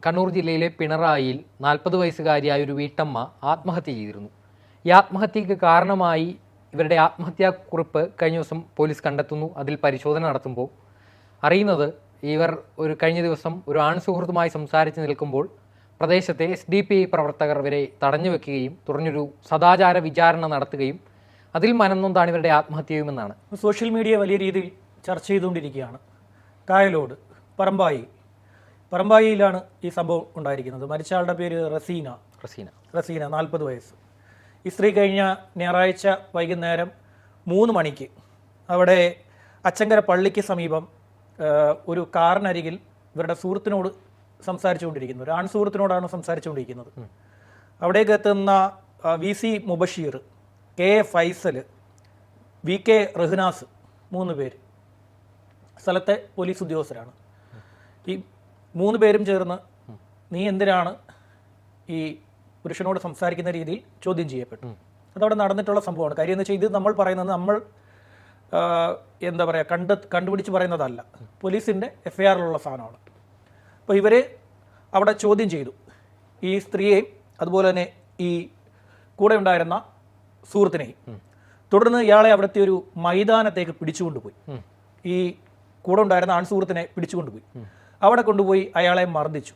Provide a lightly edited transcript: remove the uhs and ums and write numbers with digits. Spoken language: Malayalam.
കണ്ണൂർ ജില്ലയിലെ പിണറായിയിൽ 40 വയസ്സുകാരിയായ ഒരു വീട്ടമ്മ ആത്മഹത്യ ചെയ്തിരുന്നു. ഈ ആത്മഹത്യക്ക് കാരണമായി ഇവരുടെ ആത്മഹത്യാക്കുറിപ്പ് കഴിഞ്ഞ ദിവസം പോലീസ് കണ്ടെത്തുന്നു. അതിൽ പരിശോധന നടത്തുമ്പോൾ അറിയുന്നത് ഇവർ കഴിഞ്ഞ ദിവസം ഒരു ആൺസുഹൃത്തുമായി സംസാരിച്ച് നിൽക്കുമ്പോൾ പ്രദേശത്തെ SDPI പ്രവർത്തകർ ഇവരെ തടഞ്ഞു വെക്കുകയും തുടർന്നൊരു സദാചാര വിചാരണ നടത്തുകയും അതിൽ മനംനൊന്താണ് ഇവരുടെ ആത്മഹത്യയുമെന്നാണ് സോഷ്യൽ മീഡിയ വലിയ രീതിയിൽ ചർച്ച ചെയ്തുകൊണ്ടിരിക്കുകയാണ്. കായലോട് പറമ്പായിയിലാണ് ഈ സംഭവം ഉണ്ടായിരിക്കുന്നത്. മരിച്ച ആളുടെ പേര് റസീന 40 വയസ്സ്. ഈ സ്ത്രീ കഴിഞ്ഞ ഞായറാഴ്ച വൈകുന്നേരം 3 മണിക്ക് അവിടെ അച്ചങ്കര പള്ളിക്ക് സമീപം ഒരു കാറിനരികിൽ ഇവരുടെ സുഹൃത്തിനോട് സംസാരിച്ചുകൊണ്ടിരിക്കുന്നു. ഒരു ആൺ സുഹൃത്തിനോടാണ് സംസാരിച്ചുകൊണ്ടിരിക്കുന്നത്. അവിടേക്ക് എത്തുന്ന VC Mubasheer, KA Faisal, VK Rahnas 3 പേര് സ്ഥലത്തെ പോലീസ് ഉദ്യോഗസ്ഥരാണ്. ഈ 3 പേരും ചേർന്ന് നീ എന്തിനാണ് ഈ പുരുഷനോട് സംസാരിക്കുന്ന രീതിയിൽ ചോദ്യം ചെയ്യപ്പെട്ടു. അതവിടെ നടന്നിട്ടുള്ള സംഭവമാണ്. കാര്യം എന്ന് വെച്ചാൽ ഇത് നമ്മൾ പറയുന്നത് നമ്മൾ എന്താ പറയുക കണ്ടുപിടിച്ച് പറയുന്നതല്ല, പോലീസിൻ്റെ FIRലുള്ള സാധനമാണ്. അപ്പോൾ ഇവർ അവിടെ ചോദ്യം ചെയ്തു ഈ സ്ത്രീയെയും അതുപോലെ തന്നെ ഈ കൂടെ ഉണ്ടായിരുന്ന സുഹൃത്തിനെയും. തുടർന്ന് ഇയാളെ അവിടുത്തെ ഒരു മൈതാനത്തേക്ക് പിടിച്ചുകൊണ്ടുപോയി. ഈ കൂടെ ഉണ്ടായിരുന്ന ആൺസുഹൃത്തിനെ പിടിച്ചുകൊണ്ടുപോയി അവിടെ കൊണ്ടുപോയി അയാളെ മർദ്ദിച്ചു.